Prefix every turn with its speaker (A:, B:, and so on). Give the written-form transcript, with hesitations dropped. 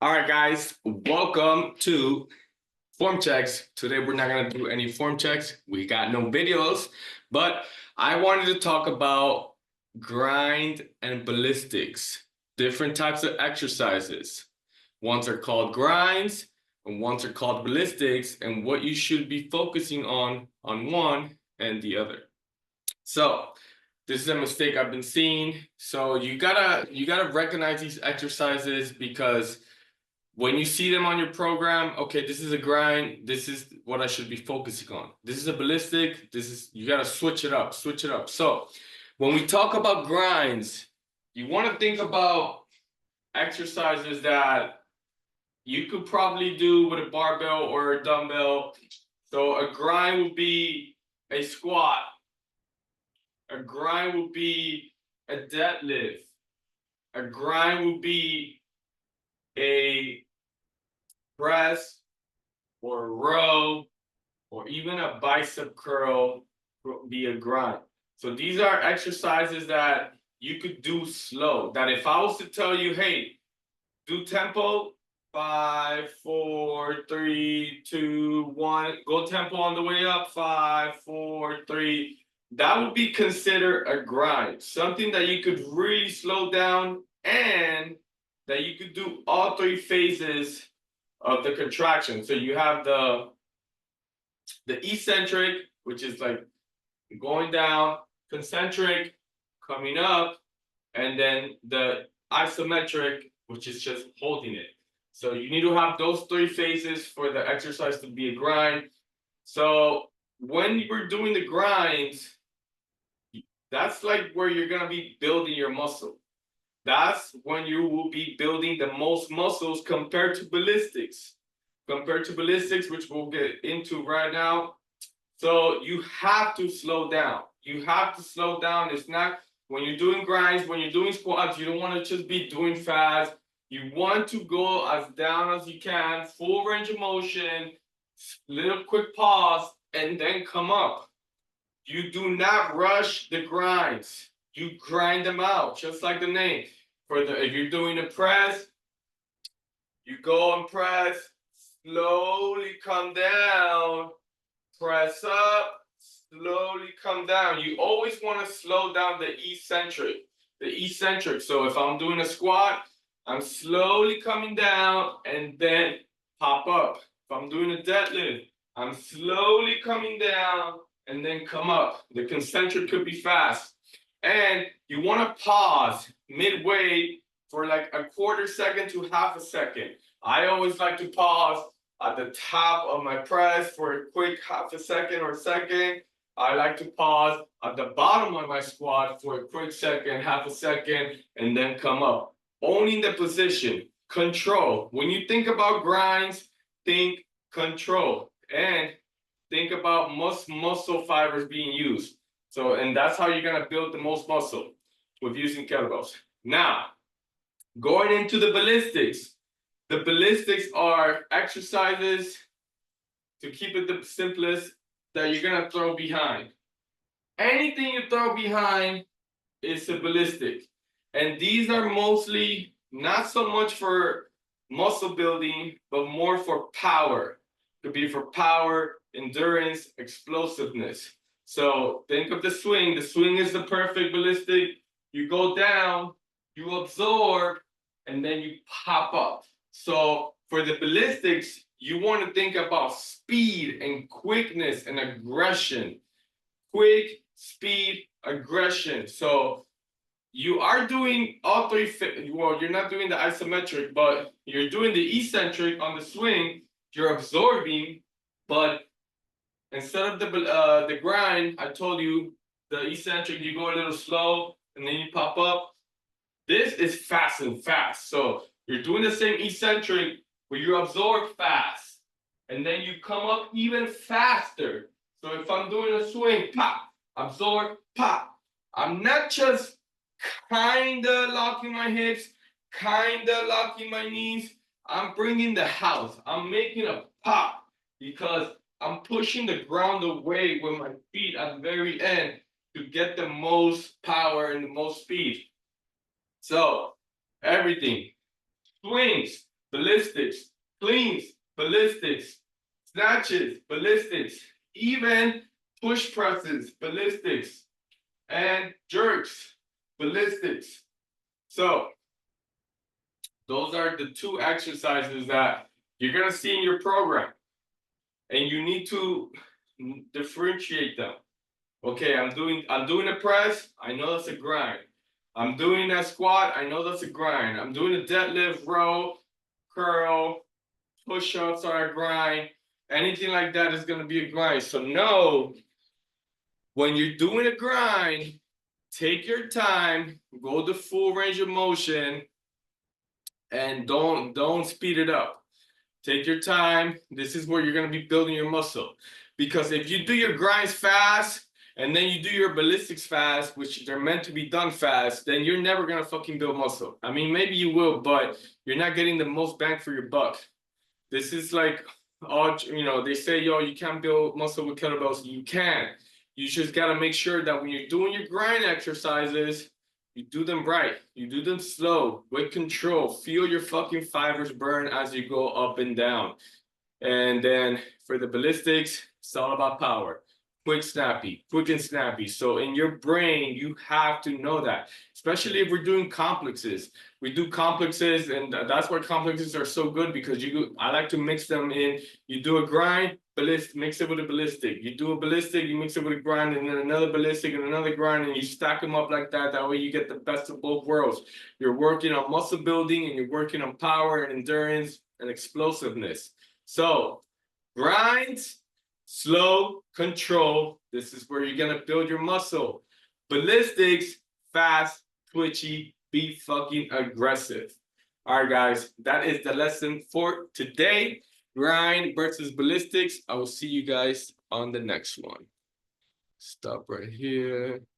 A: All right, guys, welcome to form checks. Today, we're not going to do any form checks. We got no videos, but I wanted to talk about grind and ballistics, different types of exercises. Ones are called grinds and ones are called ballistics, and what you should be focusing on one and the other. So, this is a mistake I've been seeing. So you gotta recognize these exercises because when you see them on your program, okay, this is a grind. This is what I should be focusing on. This is a ballistic. You got to switch it up, switch it up. So when we talk about grinds, you want to think about exercises that you could probably do with a barbell or a dumbbell. So a grind would be a squat. A grind would be a deadlift. A grind would be a press or a row or even a bicep curl be a grind. So these are exercises that you could do slow. That if I was to tell you, hey, do tempo, 5, 4, 3, 2, 1, go tempo on the way up, 5, 4, 3. That would be considered a grind, something that you could really slow down and that you could do all three phases of the contraction. So you have the eccentric, which is like going down, concentric, coming up, and then the isometric, which is just holding it. So you need to have those three phases for the exercise to be a grind. So when you're doing the grinds, that's like where you're gonna be building your muscle. That's when you will be building the most muscles compared to ballistics. Compared to ballistics, which we'll get into right now. So you have to slow down. You have to slow down. It's not when you're doing grinds, when you're doing squats, you don't want to just be doing fast. You want to go as down as you can, full range of motion, little quick pause, and then come up. You do not rush the grinds. You grind them out, just like the name. If you're doing a press, you go and press, slowly come down, press up, slowly come down. You always want to slow down the eccentric. The eccentric. So if I'm doing a squat, I'm slowly coming down and then pop up. If I'm doing a deadlift, I'm slowly coming down and then come up. The concentric could be fast. And you want to pause midway for like a quarter second to half a second. I always like to pause at the top of my press for a quick half a second or second. I like to pause at the bottom of my squat for a quick second, half a second, and then come up. Owning the position, control. When you think about grinds, think control and think about most muscle fibers being used. So, and that's how you're gonna build the most muscle with using kettlebells. Now, going into the ballistics. The ballistics are exercises, to keep it the simplest, that you're gonna throw behind. Anything you throw behind is a ballistic. And these are mostly not so much for muscle building, but more for power. It could be for power, endurance, explosiveness. So think of the swing. The swing is the perfect ballistic. You go down, you absorb, and then you pop up. So for the ballistics, you want to think about speed and quickness and aggression. Quick, speed, aggression. So you are doing all three. Well, you're not doing the isometric, but you're doing the eccentric on the swing. You're absorbing, but instead of the grind, I told you the eccentric. You go a little slow and then you pop up. This is fast and fast. So you're doing the same eccentric, but you absorb fast, and then you come up even faster. So if I'm doing a swing, pop, absorb, pop. I'm not just kinda locking my hips, kinda locking my knees. I'm bringing the house. I'm making a pop because I'm pushing the ground away with my feet at the very end to get the most power and the most speed. So everything, swings, ballistics, cleans, ballistics, snatches, ballistics, even push presses, ballistics, and jerks, ballistics. So those are the 2 exercises that you're gonna see in your program, and you need to differentiate them. Okay, I'm doing a press. I know that's a grind. I'm doing a squat. I know that's a grind. I'm doing a deadlift, row, curl, push-ups are a grind. Anything like that is gonna be a grind. So know when you're doing a grind, take your time, go the full range of motion, and don't speed it up. Take your time. This is where you're gonna be building your muscle. Because if you do your grinds fast and then you do your ballistics fast, which they're meant to be done fast, then you're never gonna fucking build muscle. I mean, maybe you will, but you're not getting the most bang for your buck. This is like all, they say, yo, you can't build muscle with kettlebells. You can. You just gotta make sure that when you're doing your grind exercises, you do them right. You do them slow, with control. Feel your fucking fibers burn as you go up and down. And then for the ballistics, it's all about power. Quick and snappy. So in your brain, you have to know that, especially if we're doing complexes. We do complexes, and that's why complexes are so good, because I like to mix them in. You do a grind, ballistic, mix it with a ballistic. You do a ballistic, you mix it with a grind, and then another ballistic and another grind, and you stack them up like that. That way you get the best of both worlds. You're working on muscle building, and you're working on power and endurance and explosiveness. So grind, slow, control. This is where you're gonna build your muscle. Ballistics, fast, twitchy, be fucking aggressive. All right, guys, that is the lesson for today. Grind versus ballistics. I will see you guys on the next one. Stop right here.